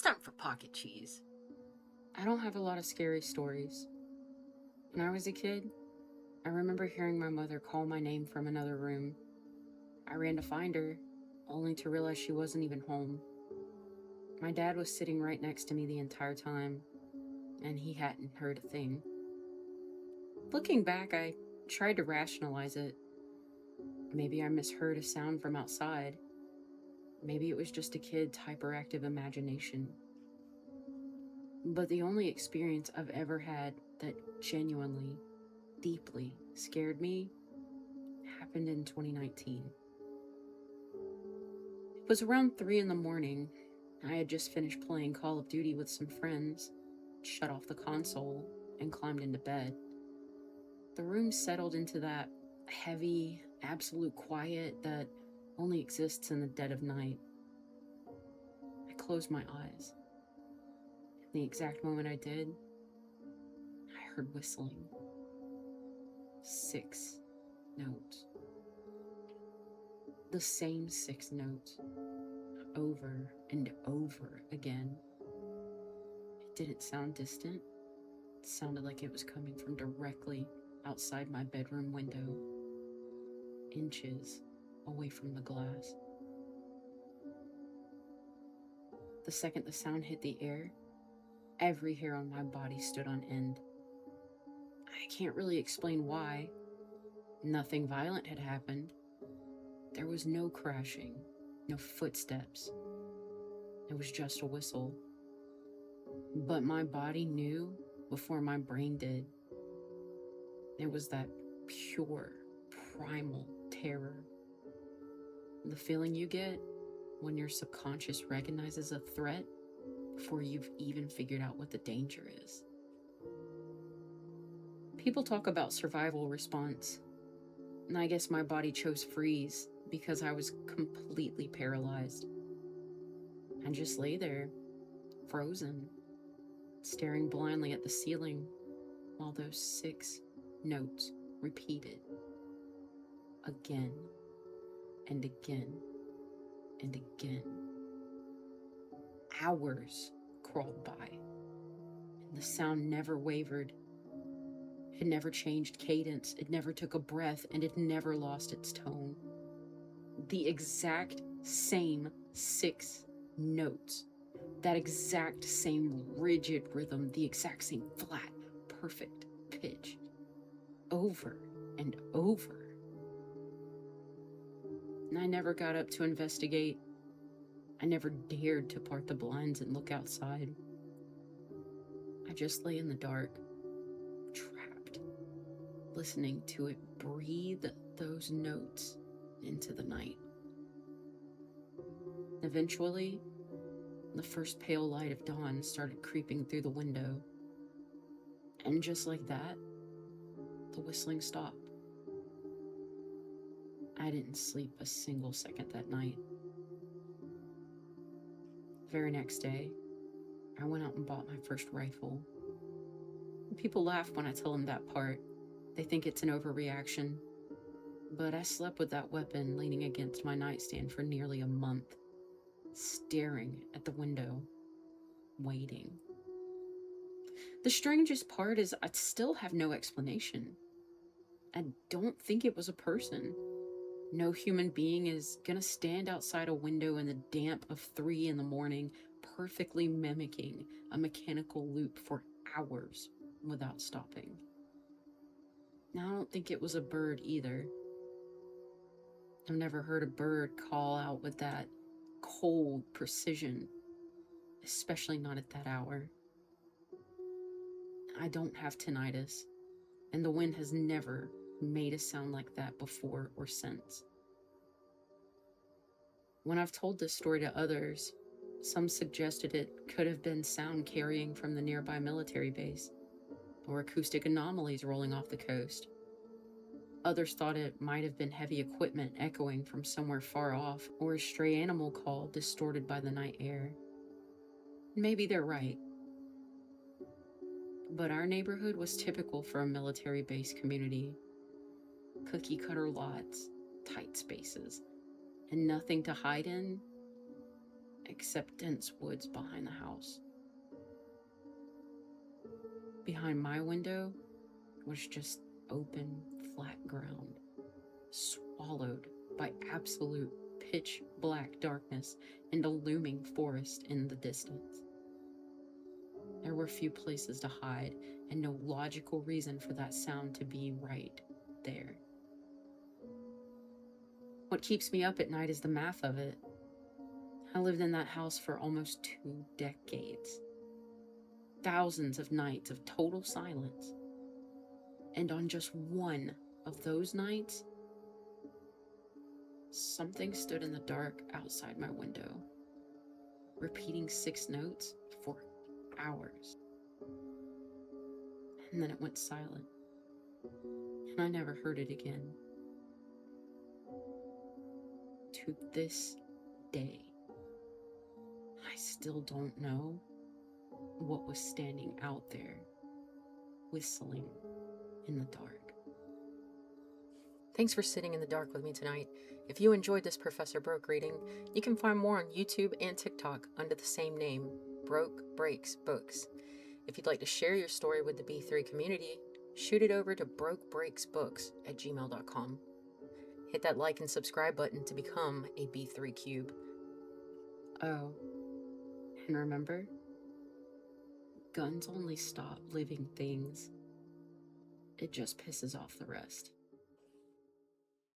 time for pocket cheese. I don't have a lot of scary stories. When I was a kid, I remember hearing my mother call my name from another room. I ran to find her, only to realize she wasn't even home. My dad was sitting right next to me the entire time, and he hadn't heard a thing. Looking back, I tried to rationalize it. Maybe I misheard a sound from outside. Maybe it was just a kid's hyperactive imagination. But the only experience I've ever had that genuinely, deeply scared me happened in 2019. It was around 3 in the morning. I had just finished playing Call of Duty with some friends, shut off the console, and climbed into bed. The room settled into that heavy, absolute quiet that only exists in the dead of night. I closed my eyes. In the exact moment I did, I heard whistling. 6 notes. The same 6 notes, over and over again. It didn't sound distant. It sounded like it was coming from directly outside my bedroom window, inches away from the glass. The second the sound hit the air, every hair on my body stood on end. I can't really explain why. Nothing violent had happened. There was no crashing, no footsteps. It was just a whistle. But my body knew before my brain did. It was that pure, primal terror. The feeling you get when your subconscious recognizes a threat before you've even figured out what the danger is. People talk about survival response, and I guess my body chose freeze because I was completely paralyzed. I just lay there, frozen, staring blindly at the ceiling while those 6 notes repeated again and again and again. Hours crawled by, and the sound never wavered. It never changed cadence, it never took a breath, and it never lost its tone. The exact same 6 notes, that exact same rigid rhythm, the exact same flat, perfect pitch, over and over. And I never got up to investigate. I never dared to part the blinds and look outside. I just lay in the dark, trapped, listening to it breathe those notes into the night. Eventually, the first pale light of dawn started creeping through the window. And just like that, the whistling stopped. I didn't sleep a single second that night. The very next day, I went out and bought my first rifle. People laugh when I tell them that part. They think it's an overreaction. But I slept with that weapon leaning against my nightstand for nearly a month, staring at the window, waiting. The strangest part is I still have no explanation. I don't think it was a person. No human being is gonna stand outside a window in the damp of 3 in the morning, perfectly mimicking a mechanical loop for hours without stopping. Now, I don't think it was a bird either. I've never heard a bird call out with that cold precision, especially not at that hour. I don't have tinnitus, and the wind has never made a sound like that before or since. When I've told this story to others, some suggested it could have been sound carrying from the nearby military base, or acoustic anomalies rolling off the coast. Others thought it might have been heavy equipment echoing from somewhere far off, or a stray animal call distorted by the night air. Maybe they're right. But our neighborhood was typical for a military base community. Cookie cutter lots, tight spaces, and nothing to hide in except dense woods behind the house. Behind my window was just open, flat ground, swallowed by absolute pitch black darkness and a looming forest in the distance. There were few places to hide and no logical reason for that sound to be right there. What keeps me up at night is the math of it. I lived in that house for almost 2 decades. Thousands of nights of total silence. And on just one of those nights, something stood in the dark outside my window, repeating 6 notes for hours. And then it went silent, and I never heard it again. To this day, I still don't know what was standing out there, whistling in the dark. Thanks for sitting in the dark with me tonight. If you enjoyed this Professor Broke reading, you can find more on YouTube and TikTok under the same name, Broke Breaks Books. If you'd like to share your story with the B3 community, shoot it over to brokebreaksbooks@gmail.com. Hit that like and subscribe button to become a B3 Cube. Oh, and remember, guns only stop living things. It just pisses off the rest.